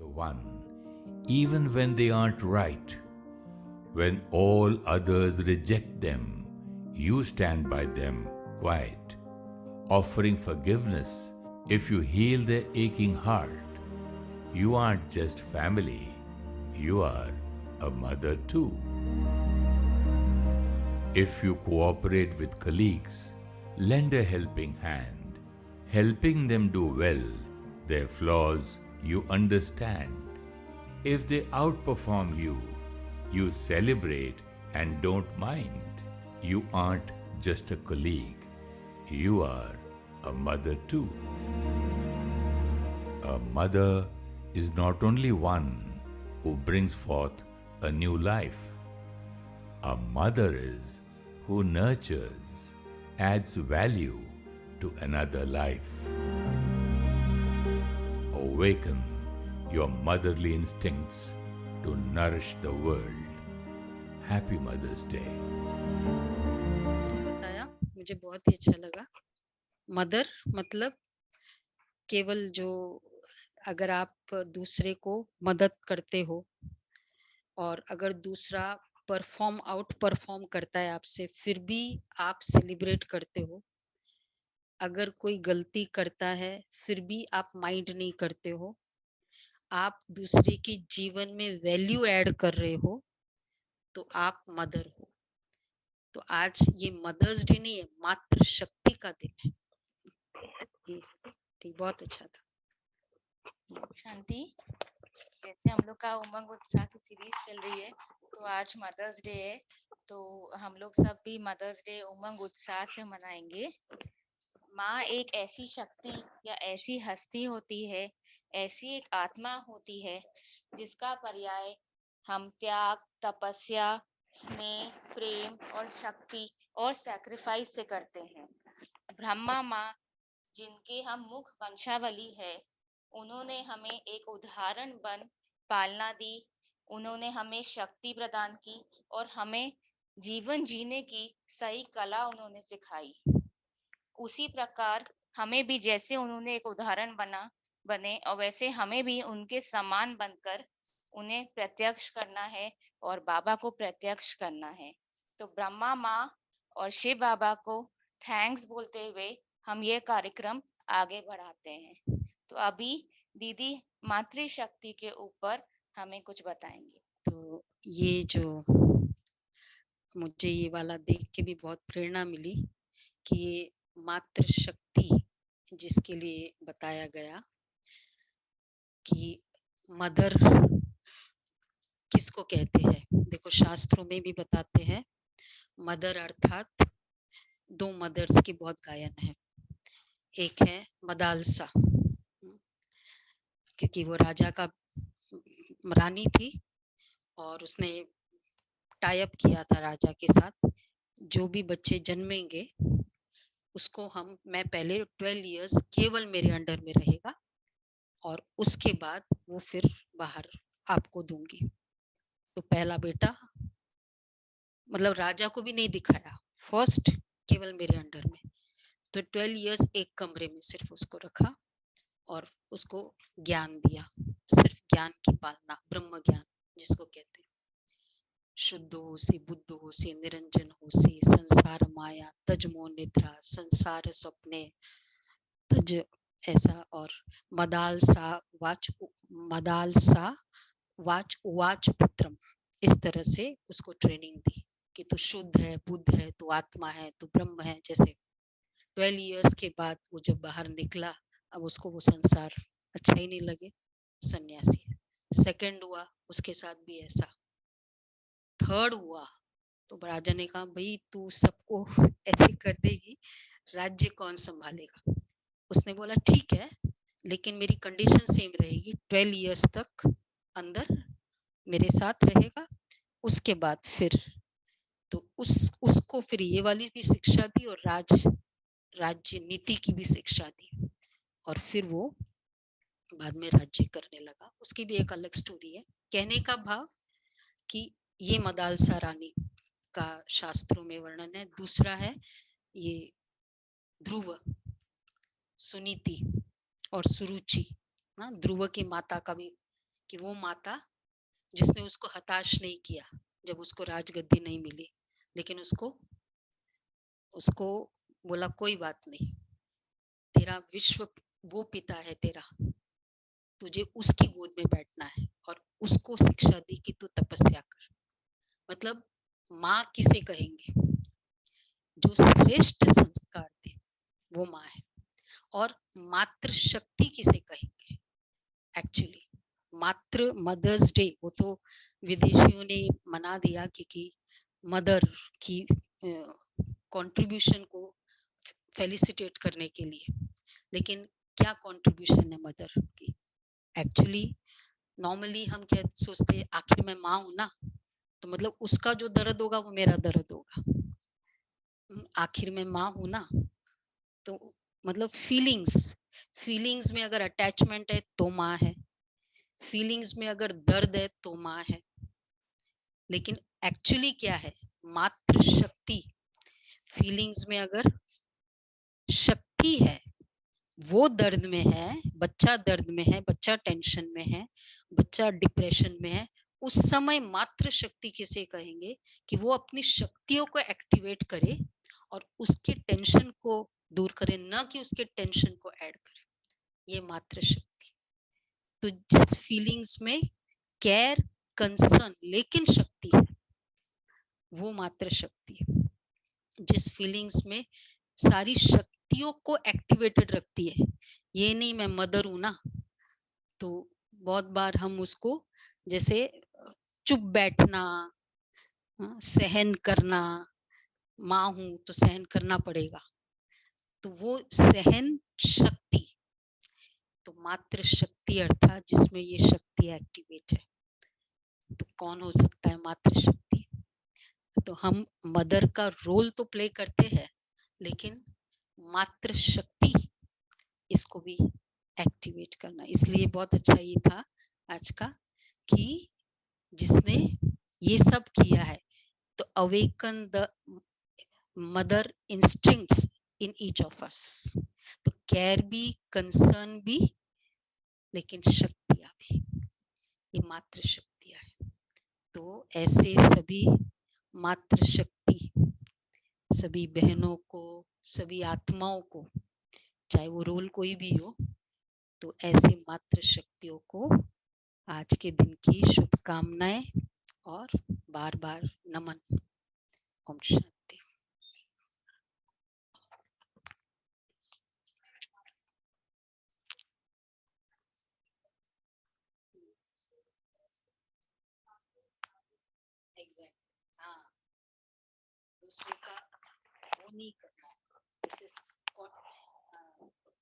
one, even when they aren't right. When all others reject them, you stand by them quiet, offering forgiveness if you heal their aching heart. You aren't just family, you are a mother too. If you cooperate with colleagues, lend a helping hand, helping them do well, their flaws you understand. If they outperform you, you celebrate and don't mind. You aren't just a colleague, you are a mother too. A mother is not only one who brings forth a new life. A mother is who nurtures, adds value to another life. Awaken your motherly instincts to nourish the world. Happy Mother's Day. बताया, मुझे बहुत ही अच्छा लगा। Mother मतलब केवल जो अगर आप दूसरे को मदद करते हो और अगर दूसरा परफॉर्म करता है आपसे, फिर भी आप सेलिब्रेट करते हो। अगर कोई गलती करता है फिर भी आप माइंड नहीं करते हो, आप दूसरे के जीवन में वैल्यू ऐड कर रहे हो, तो आप मदर हो। तो आज ये मदर्स डे नहीं है, मातृ शक्ति का दिन है। ये बहुत अच्छा था। शांति, जैसे हम लोग का उमंग उत्साह की सीरीज चल रही है, तो आज मदर्स डे है, तो हम लोग सब भी मदर्स डे उमंग उत्साह से मनाएंगे। माँ एक ऐसी शक्ति या ऐसी हस्ती होती है, ऐसी एक आत्मा होती है जिसका पर्याय हम त्याग, तपस्या, स्नेह, प्रेम और शक्ति और सैक्रिफाइस से करते हैं। ब्रह्मा माँ, जिनके हम मुख वंशावली है, उन्होंने हमें एक उदाहरण बन पालना दी। उन्होंने हमें शक्ति प्रदान की और हमें जीवन जीने की सही कला उन्होंने सिखाई। उसी प्रकार हमें भी जैसे उन्होंने एक उदाहरण बने और वैसे हमें भी उनके समान बनकर उन्हें प्रत्यक्ष करना है और बाबा को प्रत्यक्ष करना है। तो ब्रह्मा माँ और शिव बाबा को थैंक्स बोलते हुए हम ये कार्यक्रम आगे बढ़ाते हैं। तो अभी दीदी मातृशक्ति के ऊपर हमें कुछ बताएंगे। तो ये जो मुझे ये वाला देख के भी बहुत प्रेरणा मिली कि ये मातृशक्ति जिसके लिए बताया गया कि मदर किसको कहते हैं। देखो शास्त्रों में भी बताते हैं, मदर अर्थात दो मदर्स के बहुत गायन है। एक है मदालसा, क्योंकि वो राजा का रानी थी और उसने टाई अप किया था राजा के साथ, जो भी बच्चे जन्मेंगे उसको मैं पहले 12 इयर्स केवल मेरे अंडर में रहेगा और उसके बाद वो फिर बाहर आपको दूंगी। तो पहला बेटा मतलब राजा को भी नहीं दिखाया, फर्स्ट केवल मेरे अंडर में। तो 12 इयर्स एक कमरे में सिर्फ उसको रखा और उसको ज्ञान दिया, सिर्फ ज्ञान की पालना, ब्रह्म ज्ञान जिसको कहते हैं। शुद्ध हो सी, बुद्ध हो सी, निरंजन हो सी, संसार माया तज मोह निद्रा, संसार स्वप्ने तज, ऐसा। और मदालसा वाच उवाच पुत्रम, इस तरह से उसको ट्रेनिंग दी कि तू शुद्ध है, बुद्ध है, तू आत्मा है, तू ब्रह्म है। जैसे 12 इयर्स के बाद वो जब बाहर निकला, अब उसको वो संसार अच्छा ही नहीं लगे, सन्यासी है। सेकंड हुआ, उसके साथ भी ऐसा। थर्ड हुआ तो राजा ने कहा भाई तू सबको ऐसे कर देगी, राज्य कौन संभालेगा। उसने बोला ठीक है, लेकिन मेरी कंडीशन सेम रहेगी, 12 इयर्स तक अंदर मेरे साथ रहेगा, उसके बाद फिर तो उसको फिर ये वाली भी शिक्षा दी और राज्य नीति की भी शिक्षा दी, और फिर वो बाद में राज्य करने लगा। उसकी भी एक अलग स्टोरी है। कहने का भाव कि ये मदालसा रानी का शास्त्रों में वर्णन है। दूसरा है ये ध्रुव, सुनीति और सुरुचि। ध्रुव की माता का भी कि वो माता जिसने उसको हताश नहीं किया जब उसको राजगद्दी नहीं मिली, लेकिन उसको बोला कोई बात नहीं, तेरा विश्व वो पिता है तेरा, तुझे उसकी गोद में बैठना है, और उसको शिक्षा दी कि तू तपस्या कर। मतलब माँ किसे कहेंगे? जो श्रेष्ठ संस्कार दे वो माँ है। और मातृ शक्ति किसे कहेंगे? एक्चुअली मातृ मदर्स डे वो तो विदेशियों ने मना दिया क्योंकि मदर की कंट्रीब्यूशन को फेलिसिटेट करने के लिए, लेकिन क्या कंट्रीब्यूशन है मदर की? एक्चुअली नॉर्मली हम क्या सोचते हैं, आखिर मैं माँ हूं ना, तो मतलब उसका जो दर्द होगा वो मेरा दर्द होगा। आखिर मैं माँ हूं ना, तो मतलब फीलिंग्स में अगर अटैचमेंट है तो माँ है, फीलिंग्स में अगर दर्द है तो माँ है। लेकिन एक्चुअली क्या है? मातृ शक्ति। फीलिंग्स में अगर शक्ति है, वो दर्द में है, बच्चा दर्द में है, बच्चा टेंशन में है, बच्चा डिप्रेशन में है, उस समय मातृ शक्ति किसे कहेंगे? कि वो अपनी शक्तियों को एक्टिवेट करे और उसके टेंशन को दूर करे, न कि उसके टेंशन को ऐड करे। ये मातृ शक्ति। तो जिस फीलिंग्स में केयर, कंसर्न लेकिन शक्ति है, वो मातृ शक्ति है। जिस फीलिंग्स में सारी शक्तियों को एक्टिवेटेड रखती है, ये नहीं मैं मदर हूं ना, तो बहुत बार हम उसको जैसे चुप बैठना, सहन करना, माँ हूं तो सहन करना पड़ेगा, तो वो सहन शक्ति, तो मातृ शक्ति अर्थात जिसमें ये शक्ति एक्टिवेट है। तो कौन हो सकता है मातृ शक्ति? तो हम मदर का रोल तो प्ले करते हैं, लेकिन मातृ शक्ति इसको भी एक्टिवेट करना। इसलिए बहुत अच्छा ये था आज का कि जिसने ये सब किया है, तो awaken the mother instincts in each of us. तो केयर भी, कंसर्न भी, लेकिन शक्तियां भी, ये मातृ शक्तियां है। तो ऐसे सभी मातृ शक्ति, सभी बहनों को, सभी आत्माओं को, चाहे वो रोल कोई भी हो, तो ऐसे मातृ शक्तियों को आज के दिन की शुभकामनाएं और बार बार नमन। ओम शांति। हाँ, दूसरे का वो नहीं करना है,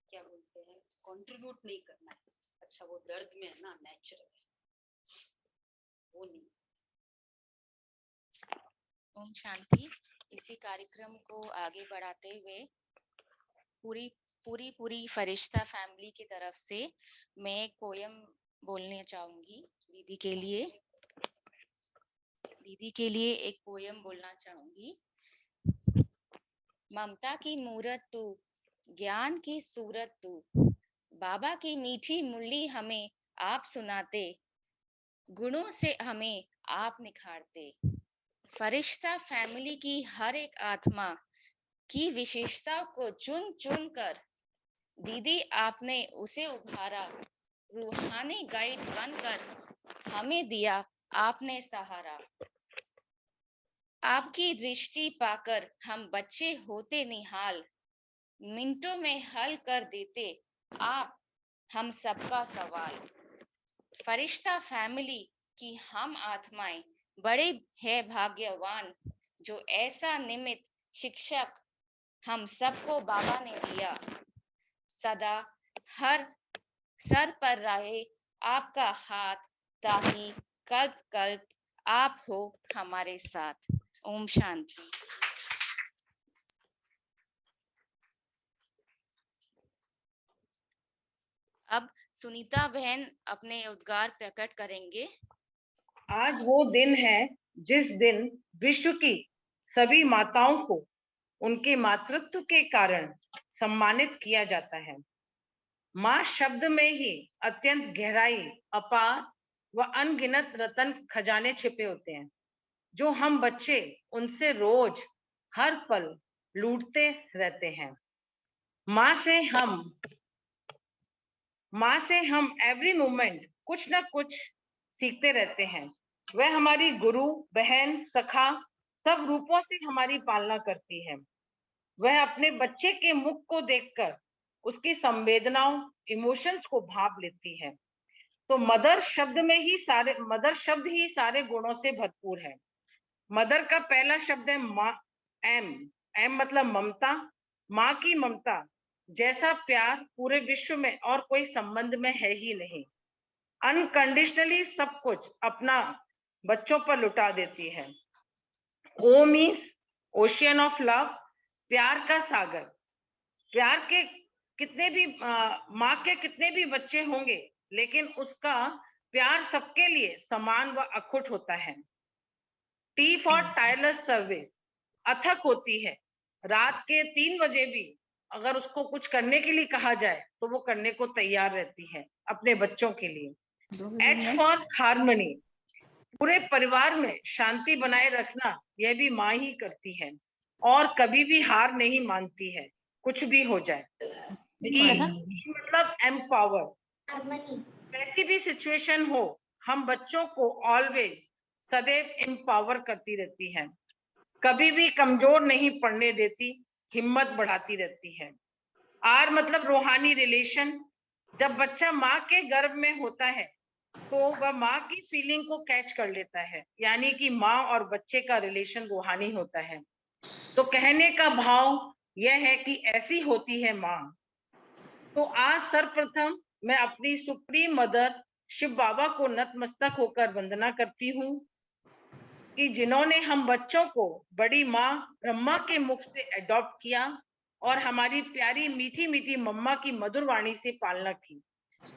क्या बोलते हैं, कंट्रीब्यूट नहीं करना है। अच्छा वो दर्द में है ना, नेचुरल है, वो नहीं। ओम शांति। इसी कार्यक्रम को आगे बढ़ाते हुए पूरी फरिश्ता फैमिली की तरफ से मैं एक पोयम बोलने चाहूंगी। दीदी के लिए एक पोयम बोलना चाहूंगी। ममता की मूरत तू, ज्ञान की सूरत तू, बाबा की मीठी मुरली हमें आप सुनाते, गुणों से हमें आप निखारते। फरिश्ता फैमिली की हर एक आत्मा की विशेषताओं को चुन चुन कर दीदी आपने उसे उभारा, रूहानी गाइड बनकर हमें दिया आपने सहारा। आपकी दृष्टि पाकर हम बच्चे होते निहाल, मिनटों में हल कर देते आप हम सबका सवाल। फरिश्ता फैमिली की हम आत्माएं बड़े है भाग्यवान, जो ऐसा निमित शिक्षक हम सबको बाबा ने दिया। सदा हर सर पर रहे आपका हाथ, ताकि कल्प कल्प आप हो हमारे साथ। ओम शांति। अब सुनीता बहन अपने उद्गार प्रकट करेंगे। आज वो दिन है जिस दिन विश्व की सभी माताओं को उनके मातृत्व के कारण सम्मानित किया जाता है। माँ शब्द में ही अत्यंत गहराई, अपार व अनगिनत रत्न खजाने छिपे होते हैं जो हम बच्चे उनसे रोज हर पल लूटते रहते हैं। माँ से हम एवरी मोमेंट कुछ ना कुछ सीखते रहते हैं। वह हमारी गुरु, बहन, सखा सब रूपों से हमारी पालना करती है। वह अपने बच्चे के मुख को देखकर उसकी संवेदनाओं, इमोशंस को भाप लेती है। तो मदर शब्द ही सारे गुणों से भरपूर है। मदर का पहला शब्द है माँ, एम मतलब ममता। माँ की ममता जैसा प्यार पूरे विश्व में और कोई संबंध में है ही नहीं। अनकंडीशनली सब कुछ अपना बच्चों पर लुटा देती है। O means ocean of love, प्यार का सागर। प्यार के कितने भी माँ के कितने भी बच्चे होंगे, लेकिन उसका प्यार सबके लिए समान व अखुट होता है। टी फॉर टायरलेस सर्विस, अथक होती है। रात के 3 बजे भी अगर उसको कुछ करने के लिए कहा जाए तो वो करने को तैयार रहती है अपने बच्चों के लिए। एच फॉर हार्मनी, पूरे परिवार में शांति बनाए रखना यह भी माँ ही करती है और कभी भी हार नहीं मानती है, कुछ भी हो जाए। मतलब एम्पावर, कैसी भी सिचुएशन हो हम बच्चों को ऑलवेज सदैव एम्पावर करती रहती है, कभी भी कमजोर नहीं पड़ने देती, हिम्मत बढ़ाती रहती है। आर मतलब रूहानी रिलेशन, जब बच्चा माँ के गर्भ में होता है तो वह माँ की फीलिंग को कैच कर लेता है, यानी कि माँ और बच्चे का रिलेशन रूहानी होता है। तो कहने का भाव यह है कि ऐसी होती है माँ। तो आज सर्वप्रथम मैं अपनी सुप्रीम मदर शिव बाबा को नतमस्तक होकर वंदना करती हूँ कि जिन्होंने हम बच्चों को बड़ी माँ ब्रह्मा के मुख से अडॉप्ट किया और हमारी प्यारी मीठी मीठी मम्मा की मधुर वाणी से पालना की।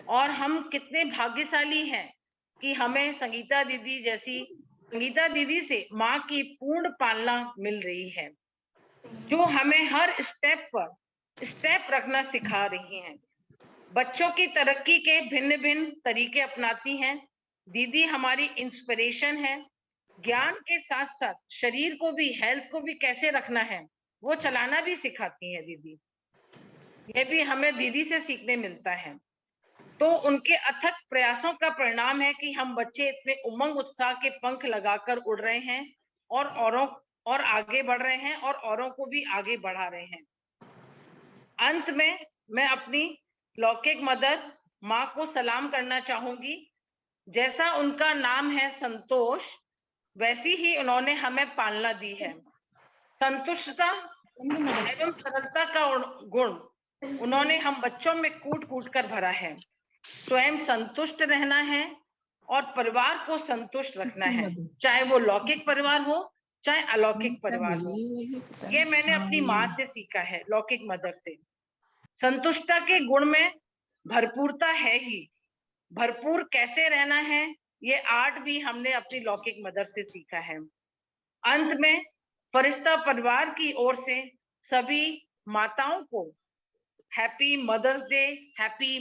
और हम कितने भाग्यशाली हैं कि हमें संगीता दीदी से माँ की पूर्ण पालना मिल रही है, जो हमें हर स्टेप पर स्टेप रखना सिखा रही हैं। बच्चों की तरक्की के भिन्न भिन्न तरीके अपनाती हैं। दीदी हमारी इंस्पिरेशन है। ज्ञान के साथ साथ शरीर को भी, हेल्थ को भी कैसे रखना है वो चलाना भी सिखाती हैं दीदी। ये भी हमें दीदी से सीखने मिलता है। तो उनके अथक प्रयासों का परिणाम है कि हम बच्चे इतने उमंग उत्साह के पंख लगाकर उड़ रहे हैं और आगे बढ़ रहे हैं और औरों को भी आगे बढ़ा रहे हैं। अंत में मैं अपनी लौकिक मदर माँ को सलाम करना चाहूंगी। जैसा उनका नाम है संतोष, वैसी ही उन्होंने हमें पालना दी है। संतुष्टता एवं सरलता का गुण उन्होंने हम बच्चों में कूट कूट कर भरा है। स्वयं संतुष्ट रहना है और परिवार को संतुष्ट रखना है, चाहे वो लौकिक परिवार हो चाहे अलौकिक परिवार हो। ये मैंने अपनी माँ से सीखा है, लौकिक मदर से। संतुष्टता के गुण में भरपूरता है ही, भरपूर कैसे रहना है ये आर्ट भी हमने अपनी लौकिक मदर से सीखा है। अंत में फरिश्ता परिवार की ओर से सभी माताओं को हैप्पी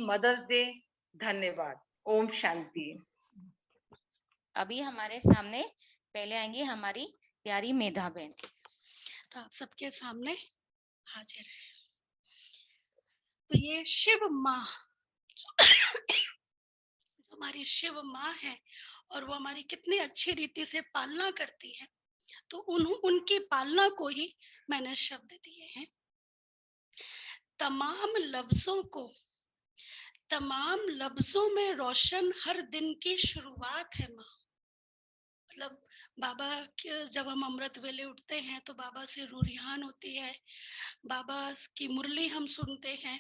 मदर्स डे। धन्यवाद। ओम शांति। अभी हमारे सामने पहले आएंगी हमारी प्यारी मेधा बहन। तो आप सबके सामने हाजिर है। तो ये शिव माँ हमारी शिव माँ है और वो हमारी कितनी अच्छी रीति से पालना करती है, तो उनकी पालना को ही मैंने शब्द दिए हैं। तमाम लफ्जों में रोशन हर दिन की शुरुआत है माँ। मतलब बाबा जब हम अमृत वेले उठते हैं तो बाबा से रूरिहान होती है, बाबा की मुरली हम सुनते हैं,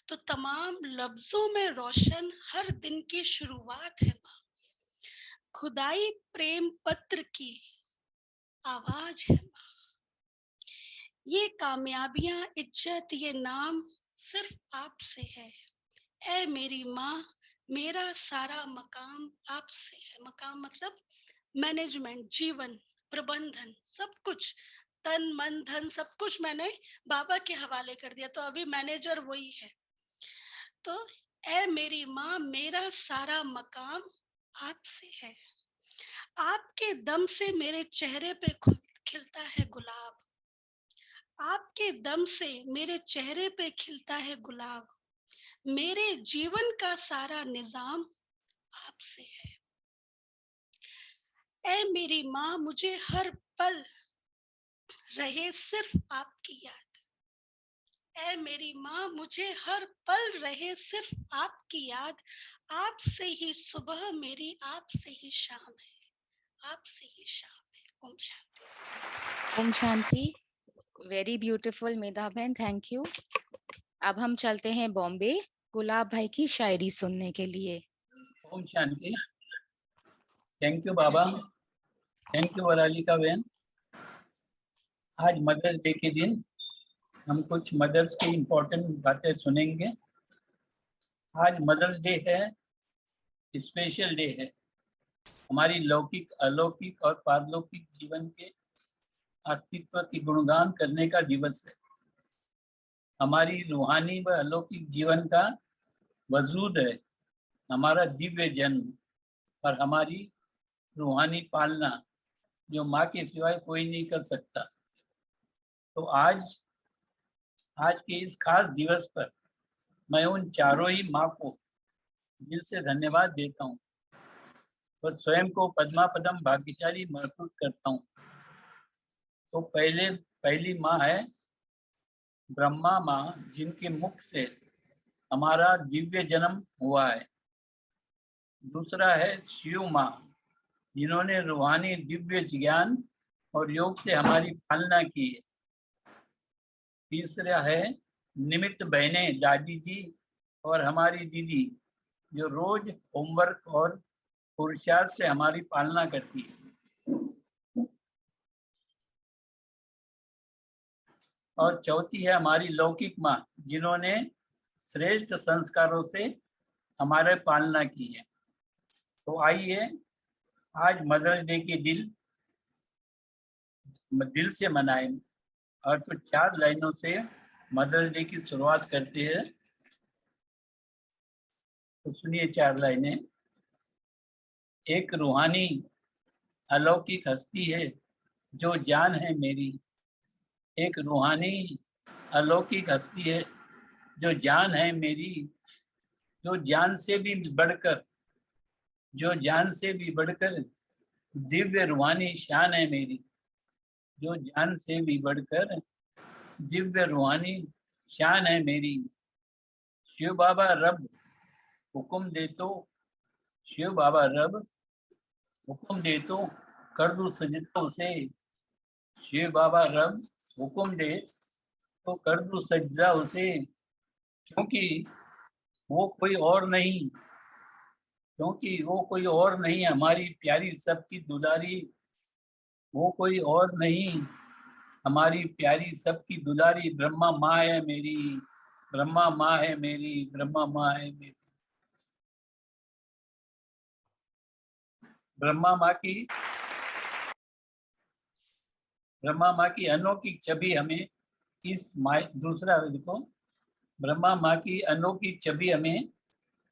तो तमाम लफ्जों में रोशन हर दिन की शुरुआत है माँ। खुदाई प्रेम पत्र की आवाज है माँ। ये कामयाबियां, इज्जत, ये नाम सिर्फ आपसे है। ऐ मेरी माँ, मेरा सारा मकाम आपसे है। मकाम मतलब मैनेजमेंट, जीवन प्रबंधन, सब कुछ, तन मन धन सब कुछ मैंने बाबा के हवाले कर दिया, तो अभी मैनेजर वही है। तो ऐ मेरी माँ, मेरा सारा मकाम आपसे है। आपके दम से मेरे चेहरे पे खिलता है गुलाब। आपके दम से मेरे चेहरे पे खिलता है गुलाब। मेरे जीवन का सारा निजाम आपसे है। ऐ मेरी माँ, मुझे हर पल रहे सिर्फ आपकी याद। ऐ मेरी माँ, मुझे हर पल रहे सिर्फ आपकी याद। आपसे ही सुबह मेरी, आपसे ही शाम है, आपसे ही शाम है। ओम शांति। ओम शांति। वेरी ब्यूटीफुल मेधा बहन, थैंक यू। अब हम चलते हैं बॉम्बे गुलाब भाई की शायरी सुनने के लिए। ओम शांति। थैंक यू बाबा, थैंक यू वरालिका बहन। आज मदर्स डे के दिन हम कुछ मदर्स की इम्पोर्टेंट बातें सुनेंगे। आज मदर्स डे है, स्पेशल डे है। हमारी लौकिक, अलौकिक और पारलौकिक जीवन के अस्तित्व की गुणगान करने का दिवस है। हमारी रूहानी व अलौकिक जीवन का वजूद है, हमारा दिव्य जन्म और हमारी रूहानी पालना, जो माँ के सिवाय कोई नहीं कर सकता। तो आज के इस खास दिवस पर मैं उन चारों ही माँ को दिल से धन्यवाद देता हूँ और स्वयं को पद्मा पदम भाग्यशाली महसूस करता हूँ। तो पहली माँ है ब्रह्मा माँ, जिनके मुख से हमारा दिव्य जन्म हुआ है। दूसरा है शिव माँ, जिन्होंने रूहानी दिव्य ज्ञान और योग से हमारी पालना की है। तीसरा है निमित्त बहनें, दादी जी और हमारी दीदी, जो रोज होमवर्क और पुरुषार्थ से हमारी पालना करती है। और चौथी है हमारी लौकिक माँ, जिन्होंने श्रेष्ठ संस्कारों से हमारे पालना की है। तो आइए आज मदर्स डे के दिल से मनाएं और तो 4 लाइनों से मदर्स डे की शुरुआत करते हैं। तो सुनिए 4 लाइनें। एक रूहानी अलौकिक हस्ती है जो जान है मेरी। एक रूहानी अलौकिक हस्ती है जो जान है मेरी, जो जान से भी बढ़कर दिव्य रूहानी शान है मेरी। जो जान से भी बढ़कर दिव्य रूहानी शान है मेरी। शिव बाबा रब हुक्म दे तो, शिव बाबा रब हुक्म दे तो कर दूं सजदा उसे। शिव बाबा रब हुक्म दे तो कर दूं सजदा उसे, क्योंकि वो कोई और नहीं, हमारी प्यारी सबकी दुलारी। वो कोई और नहीं, हमारी प्यारी सबकी दुलारी। ब्रह्मा माँ है मेरी, ब्रह्मा माँ है मेरी, ब्रह्मा माँ है मेरी। ब्रह्मा माँ की अनोखी छवि हमें ब्रह्मा माँ की अनोखी छवि हमें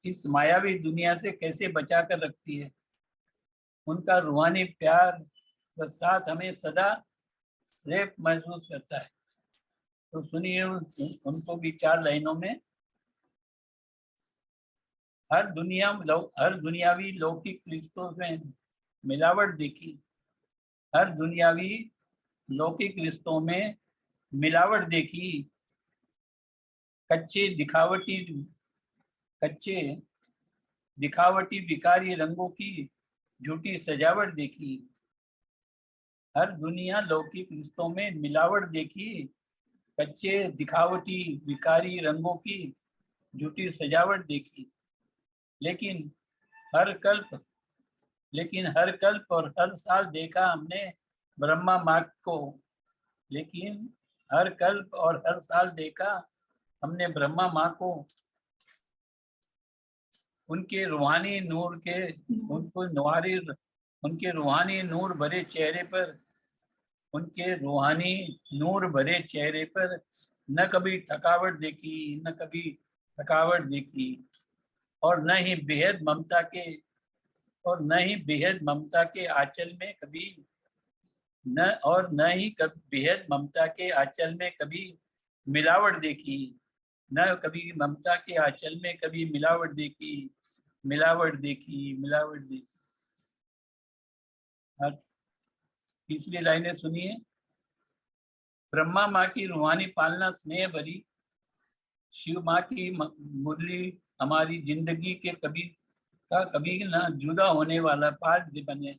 इस मायावी दुनिया से कैसे बचा कर रखती है। उनका रूहानी प्यार व साथ हमें सदा सेफ महसूस करता है। तो सुनिए उनको भी 4 लाइनों में। हर दुनियावी लौकिक रिश्तों में मिलावट देखी। हर दुनियावी लौकिक रिश्तों में मिलावट देखी। कच्चे दिखावटी विकारी रंगों की झूठी सजावट देखी। हर दुनिया लौकिक रिश्तों में मिलावट देखी। कच्चे दिखावटी विकारी रंगों की झूठी सजावट देखी। लेकिन हर कल्प और हर साल देखा हमने ब्रह्मा माँ को। लेकिन हर कल्प और हर साल देखा हमने ब्रह्मा माँ को। उनके रूहानी नूर भरे चेहरे पर न कभी थकावट देखी और न ही बेहद ममता के और न ही बेहद ममता के आंचल में कभी बेहद ममता के आंचल में कभी मिलावट देखी, न कभी ममता के आंचल में कभी मिलावट देखी। तीसरी लाइनें सुनिए। ब्रह्मा माँ की रूहानी पालना स्नेह भरी, शिव माँ की मुरली हमारी जिंदगी के कभी ना जुदा होने वाला पाठ बने।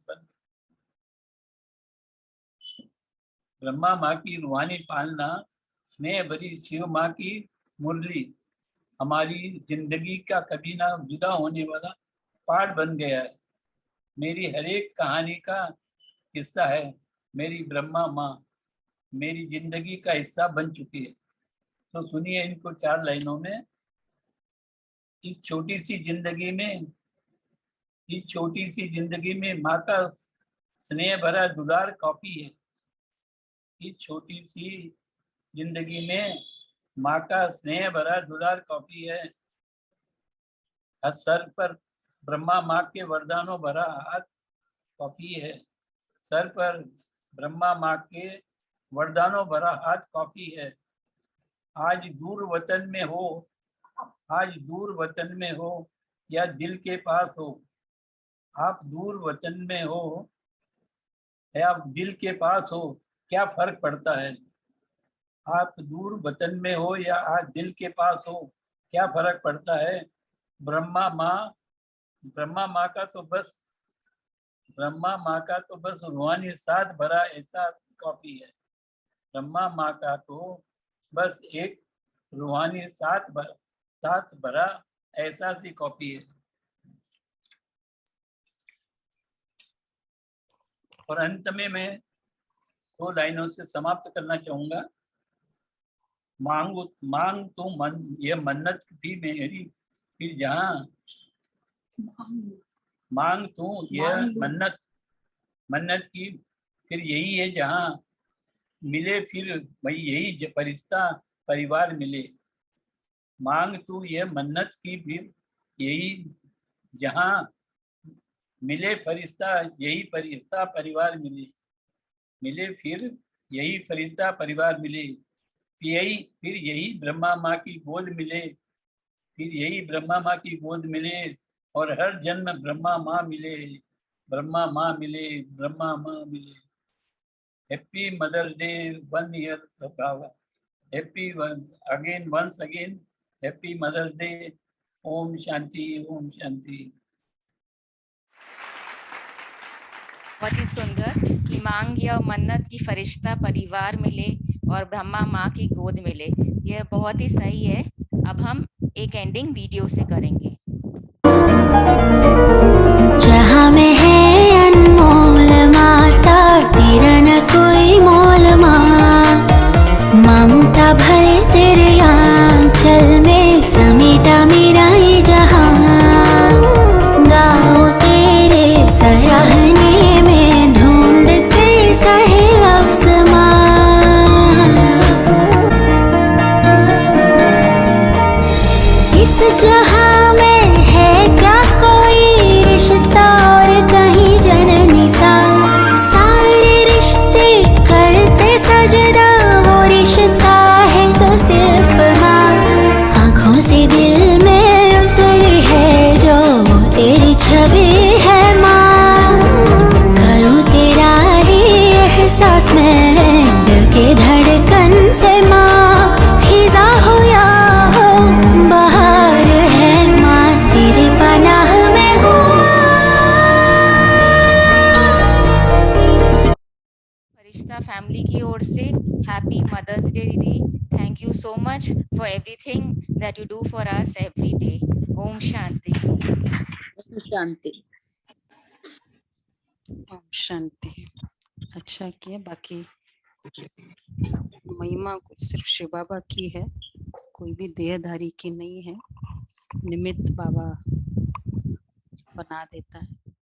ब्रह्मा माँ की रूहानी पालना स्नेह भरी, शिव माँ की मुरली हमारी जिंदगी का कभी ना जुदा होने वाला पाठ बन गया है। मेरी हर एक कहानी का हिस्सा है मेरी ब्रह्मा माँ, मेरी जिंदगी का हिस्सा बन चुकी है। तो सुनिए इनको 4 लाइनों में। इस छोटी सी जिंदगी में माँ का स्नेह भरा दुलार काफी है। इस छोटी सी जिंदगी में माँ का स्नेह भरा दुलार काफी है। सर पर ब्रह्मा माँ के वरदानों भरा हाथ काफी है। सर पर ब्रह्मा माँ के वरदानों भरा हाथ काफी है। आज दूर वतन में हो या दिल के पास हो, आप दूर वतन में हो या दिल के पास हो, क्या फर्क पड़ता है। आप दूर वतन में हो या आज दिल के पास हो, क्या फर्क पड़ता है। ब्रह्मा माँ का तो बस रूहानी साथ भरा एहसास काफी है। ब्रह्मा माँ का तो बस एक रूहानी साथ भरा एहसास ही काफी है। और अंत में मैं 2 लाइनों से समाप्त करना चाहूंगा। मांग तो ये मन्नत भी मेरी, फिर जहाँ मांग तू ये मन्नत की फिर यही है जहाँ मिले, फिर वही यही फरिश्ता परिवार मिले। मांग तू ये मन्नत की फिर यही जहाँ मिले फरिश्ता, यही फरिश्ता परिवार मिले फिर यही फरिश्ता परिवार मिले। फिर यही ब्रह्मा माँ की गोद मिले, और हर जन्म ब्रह्मा माँ मिले। हैप्पी मदर्स डे 1 ईयर बाबा। once again happy mother's day. ओम शांति, ओम शांति। बहुत ही सुंदर कि मांग या मन्नत की फरिश्ता परिवार मिले और ब्रह्मा माँ की गोद मिले। यह बहुत ही सही है। अब हम एक एंडिंग वीडियो से करेंगे। जहाँ में है अनमोल माता, तेरा न कोई मोल माँ। ममता भरे तेरे आंचल में समेटा मेरा ये जहाँ। गाओ तेरे सराहने में ढूंढते सही लफ्ज़ माँ। इस जहाँ में है क्या कोई रिश्ता और कहीं जननी सा। सारे रिश्ते करते सजदा, वो रिश्ता है तो सिर्फ माँ। आँखों से दिल में उतरी है जो वो तेरी छवि है माँ। करूँ तेरा ही एहसास मैं दिल के धड़कन से माँ। खिजा हो या हो बाहर है माँ, तेरे पनाह में हूँ फरिश्ता फैमिली की ओर से हैप्पी मदर्स डे दीदी। Thank you so much for everything that you do for us every day. ओम शांति। शांति, ओम शांति। अच्छा किया। बाकी महिमा कुछ सिर्फ शिव बाबा की है, कोई भी देहधारी की नहीं है। निमित्त बाबा बना देता है।